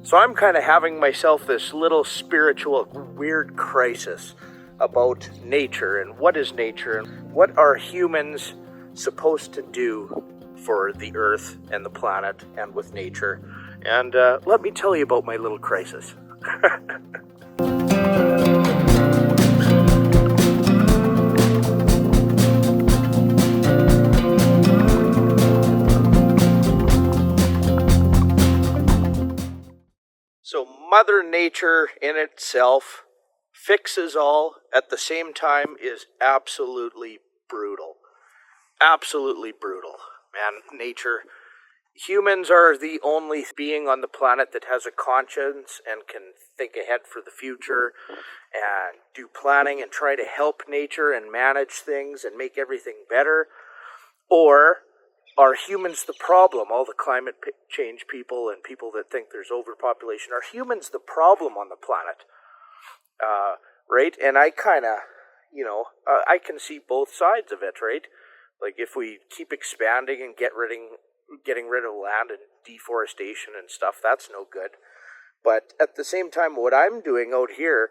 So I'm kind of having myself this little spiritual weird crisis about nature and what is nature and what are humans supposed to do for the earth and the planet and with nature. And let me tell you about my little crisis. So Mother Nature in itself fixes all, at the same time is absolutely brutal. Absolutely brutal. Man, nature. Humans are the only being on the planet that has a conscience and can think ahead for the future and do planning and try to help nature and manage things and make everything better. Or are humans the problem? All the climate change people and people that think there's overpopulation, are humans the problem on the planet? Right? And I kind of, I can see both sides of it, right? Like if we keep expanding and getting rid of land and deforestation and stuff, that's no good. But at the same time, what I'm doing out here,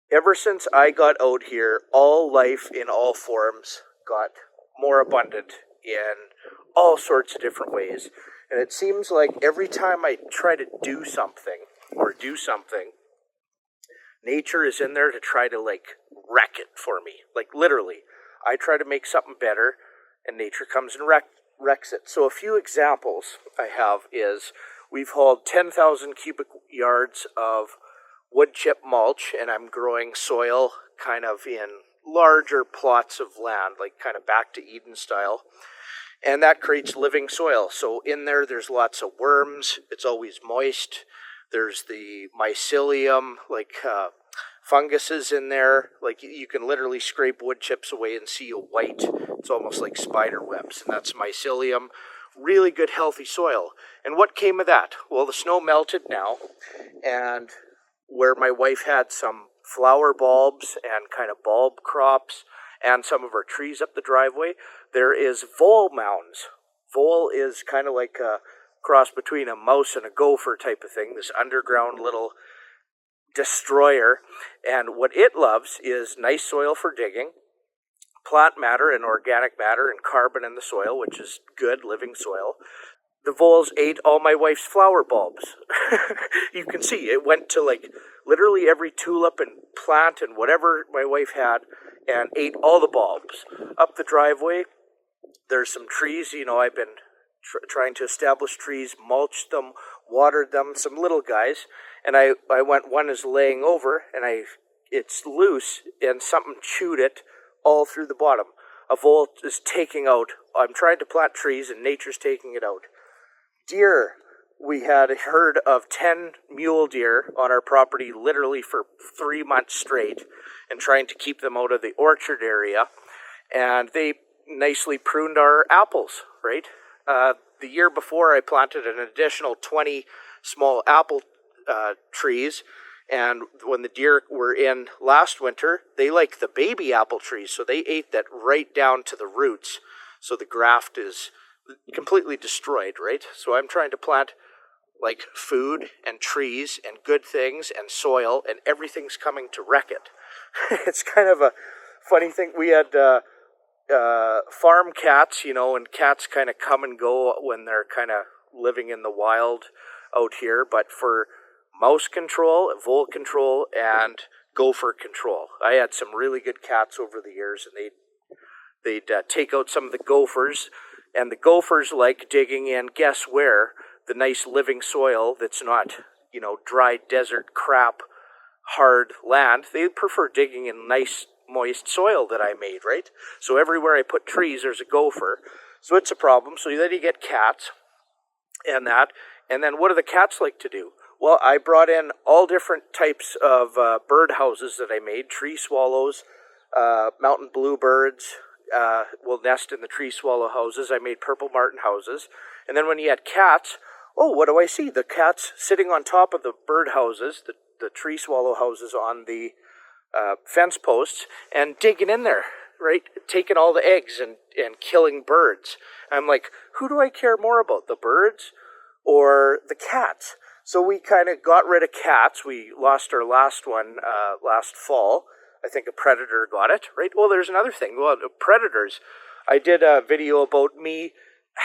ever since I got out here, all life in all forms got more abundant in all sorts of different ways. And it seems like every time I try to do something, nature is in there to try to wreck it for me. Like literally, I try to make something better and nature comes and wrecks it. So a few examples I have is we've hauled 10,000 cubic yards of wood chip mulch, and I'm growing soil kind of in larger plots of land, like kind of back to Eden style. And that creates living soil. So in there's lots of worms. It's always moist. There's the mycelium, funguses in there. Like you can literally scrape wood chips away and see a white. It's almost like spider webs. And that's mycelium. Really good, healthy soil. And what came of that? Well, the snow melted now. And where my wife had some flower bulbs and kind of bulb crops and some of our trees up the driveway, there is vole mounds. Vole is kind of like a cross between a mouse and a gopher type of thing, this underground little destroyer. And what it loves is nice soil for digging, plant matter and organic matter and carbon in the soil, which is good living soil. The voles ate all my wife's flower bulbs. You can see it went to literally every tulip and plant and whatever my wife had and ate all the bulbs. Up the driveway, there's some trees. I've been trying to establish trees, mulched them, watered them, some little guys. And I went, one is laying over and it's loose and something chewed it all through the bottom. A vole is taking out, I'm trying to plant trees and nature's taking it out. Deer. We had a herd of 10 mule deer on our property literally for 3 months straight and trying to keep them out of the orchard area. And they nicely pruned our apples, right? The year before I planted an additional 20 small apple trees. And when the deer were in last winter, they like the baby apple trees. So they ate that right down to the roots. So the graft is completely destroyed, right? So I'm trying to plant food and trees and good things and soil, and everything's coming to wreck it. It's kind of a funny thing. We had farm cats, and cats kind of come and go when they're kind of living in the wild out here, but for mouse control, vole control, and gopher control. I had some really good cats over the years, and they'd take out some of the gophers, and the gophers like digging in, guess where? The nice living soil that's not, dry desert crap, hard land. They prefer digging in nice, moist soil that I made, right? So everywhere I put trees, there's a gopher. So it's a problem. So then you get cats and that. And then what do the cats like to do? Well, I brought in all different types of bird houses that I made. Tree swallows, mountain bluebirds will nest in the tree swallow houses. I made purple martin houses. And then when you had cats, what do I see? The cats sitting on top of the bird houses, the tree swallow houses on the fence posts, and digging in there, right? Taking all the eggs and killing birds. I'm like, who do I care more about, the birds or the cats? So we kind of got rid of cats. We lost our last one last fall. I think a predator got it, right? Well, there's another thing. Well, predators. I did a video about me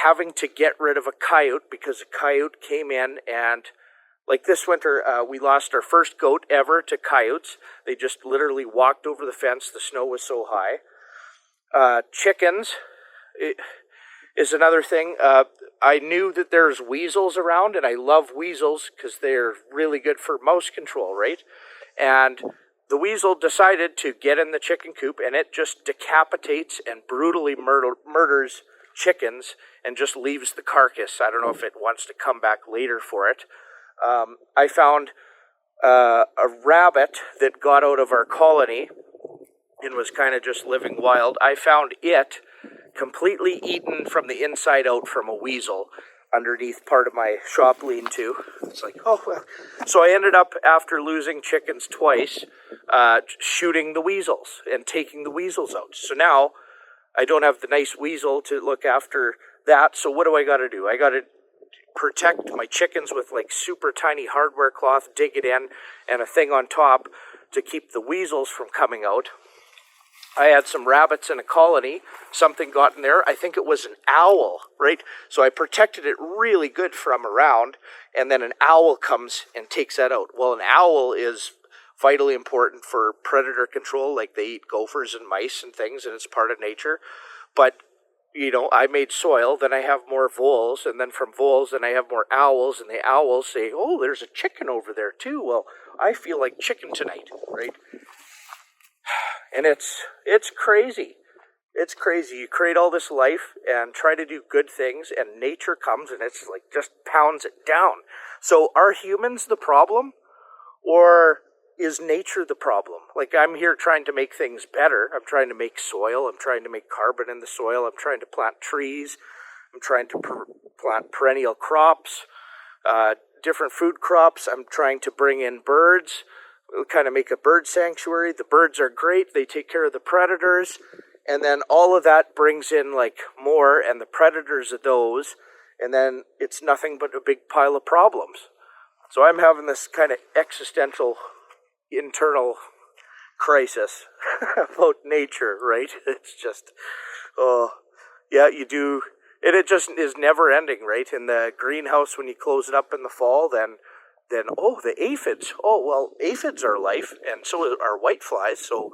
having to get rid of a coyote because a coyote came in and, like this winter, we lost our first goat ever to coyotes. They just literally walked over the fence. The snow was so high. Chickens is another thing. I knew that there's weasels around, and I love weasels because they're really good for mouse control, right? And the weasel decided to get in the chicken coop, and it just decapitates and brutally murders chickens and just leaves the carcass. I don't know if it wants to come back later for it. I found a rabbit that got out of our colony and was kind of just living wild. I found it completely eaten from the inside out from a weasel underneath part of my shop lean-to. It's like, oh, well. So I ended up, after losing chickens twice, shooting the weasels and taking the weasels out. So now I don't have the nice weasel to look after that. So what do I got to do? I got to protect my chickens with like super tiny hardware cloth, dig it in, and a thing on top to keep the weasels from coming out. I had some rabbits in a colony. Something got in there. I think it was an owl, right? So I protected it really good from around, and then an owl comes and takes that out. Well, an owl is vitally important for predator control. Like, they eat gophers and mice and things, and it's part of nature. But, you know, I made soil, then I have more voles, and then from voles, then I have more owls, and the owls say, oh, there's a chicken over there too. Well, I feel like chicken tonight, right? And it's crazy. It's crazy. You create all this life and try to do good things, and nature comes and it's like just pounds it down. So are humans the problem, or is nature the problem? Like, I'm here trying to make things better. I'm trying to make soil. I'm trying to make carbon in the soil. I'm trying to plant trees. I'm trying to plant perennial crops, different food crops. I'm trying to bring in birds. We'll kind of make a bird sanctuary. The birds are great. They take care of the predators. And then all of that brings in like more, and the predators of those. And then it's nothing but a big pile of problems. So I'm having this kind of existential internal crisis about nature, right? It's just, oh, yeah, you do. And it just is never ending, right? In the greenhouse, when you close it up in the fall, then oh, the aphids. Oh, well, aphids are life, and so are whiteflies. So,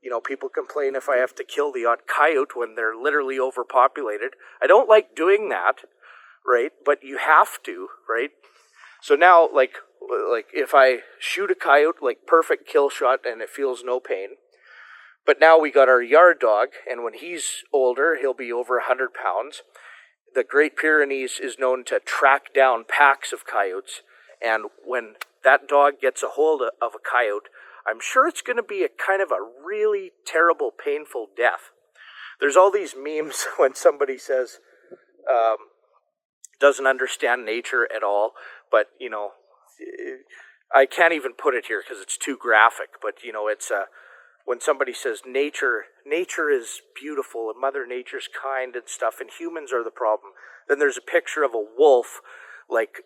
you know, people complain if I have to kill the odd coyote when they're literally overpopulated. I don't like doing that, right? But you have to, right? So now, like if I shoot a coyote, like perfect kill shot, and it feels no pain. But now we got our yard dog, and when he's older, he'll be over 100 pounds. The Great Pyrenees is known to track down packs of coyotes. And when that dog gets a hold of a coyote, I'm sure it's going to be a kind of a really terrible, painful death. There's all these memes when somebody says, doesn't understand nature at all, but, you know, I can't even put it here because it's too graphic, but, you know, it's when somebody says nature is beautiful and Mother Nature's kind and stuff, and humans are the problem, then there's a picture of a wolf, like,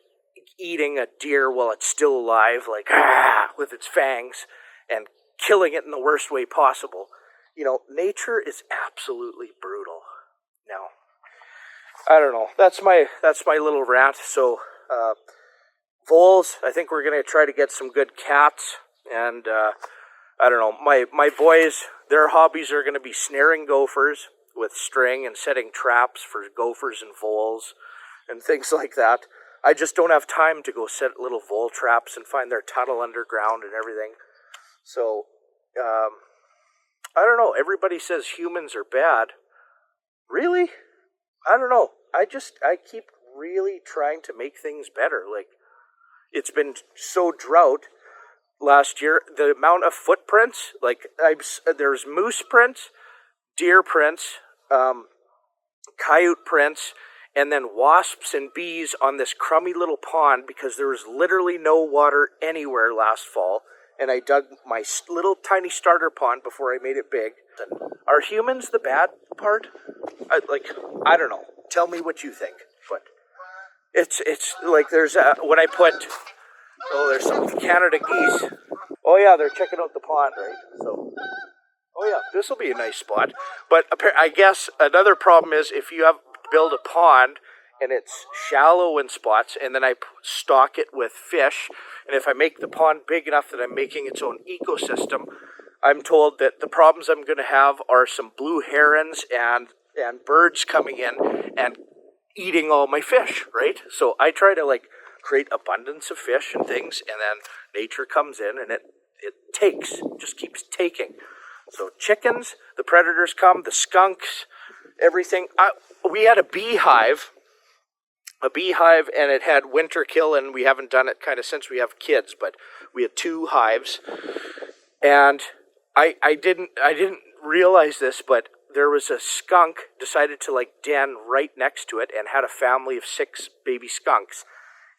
eating a deer while it's still alive, like, with its fangs, and killing it in the worst way possible. You know, nature is absolutely brutal. Now, I don't know. That's my little rant. So, voles, I think we're going to try to get some good cats, and, I don't know, my boys, their hobbies are going to be snaring gophers with string and setting traps for gophers and voles and things like that. I just don't have time to go set little vole traps and find their tunnel underground and everything. So, I don't know. Everybody says humans are bad. Really? I don't know. I keep really trying to make things better. Like, it's been so drought last year. The amount of footprints, like, there's moose prints, deer prints, coyote prints, and then wasps and bees on this crummy little pond because there was literally no water anywhere last fall. And I dug my little tiny starter pond before I made it big. Are humans the bad part? I don't know. Tell me what you think. But it's like there's when I put Oh, there's some Canada geese. Oh yeah, they're checking out the pond, right? So, oh yeah, this will be a nice spot. But I guess another problem is if you build a pond and it's shallow in spots, and then I stock it with fish, and if I make the pond big enough that I'm making its own ecosystem, I'm told that the problems I'm going to have are some blue herons and birds coming in and eating all my fish, right? So I try to like create abundance of fish and things, and then nature comes in and it just keeps taking. So chickens, the predators come, the skunks, everything. We had a beehive, and it had winter kill, and we haven't done it kind of since we have kids, but we had 2 hives, and I didn't realize this, but there was a skunk decided to like den right next to it and had a family of 6 baby skunks.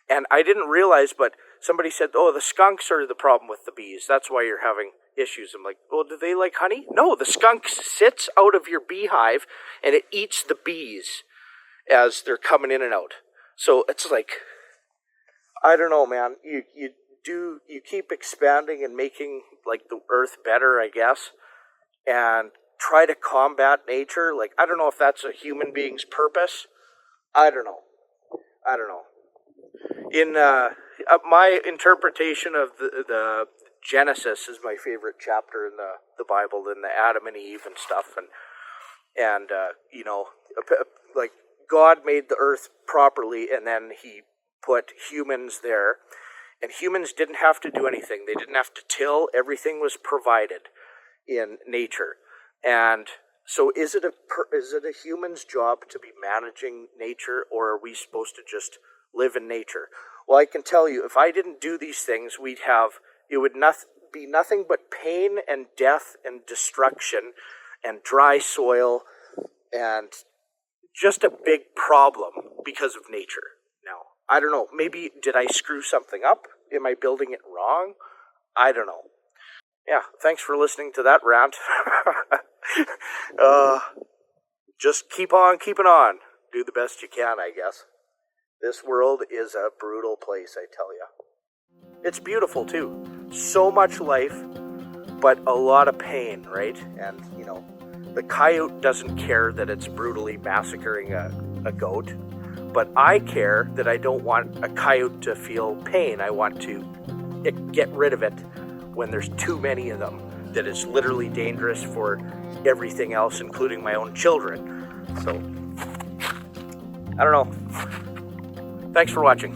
And I didn't realize, but somebody said, oh, the skunks are the problem with the bees. That's why you're having issues. I'm like, well, do they like honey? No, the skunk sits out of your beehive and it eats the bees as they're coming in and out. So it's like, I don't know, man. You keep expanding and making like the earth better, I guess, and try to combat nature. Like, I don't know if that's a human being's purpose. I don't know. In my interpretation of the Genesis is my favorite chapter in the Bible, in the Adam and Eve and stuff, and you know, like God made the earth properly, and then He put humans there, and humans didn't have to do anything. They didn't have to till. Everything was provided in nature, and so is it a human's job to be managing nature, or are we supposed to just live in nature? Well, I can tell you, if I didn't do these things, it would be nothing but pain and death and destruction and dry soil and just a big problem because of nature. Now, I don't know, maybe did I screw something up? Am I building it wrong? I don't know. Yeah, thanks for listening to that rant. Just keep on keeping on. Do the best you can, I guess. This world is a brutal place, I tell you. It's beautiful, too. So much life, but a lot of pain, right? And, you know, the coyote doesn't care that it's brutally massacring a goat, but I care that I don't want a coyote to feel pain. I want to get rid of it when there's too many of them, that it's literally dangerous for everything else, including my own children. So, I don't know. Thanks for watching.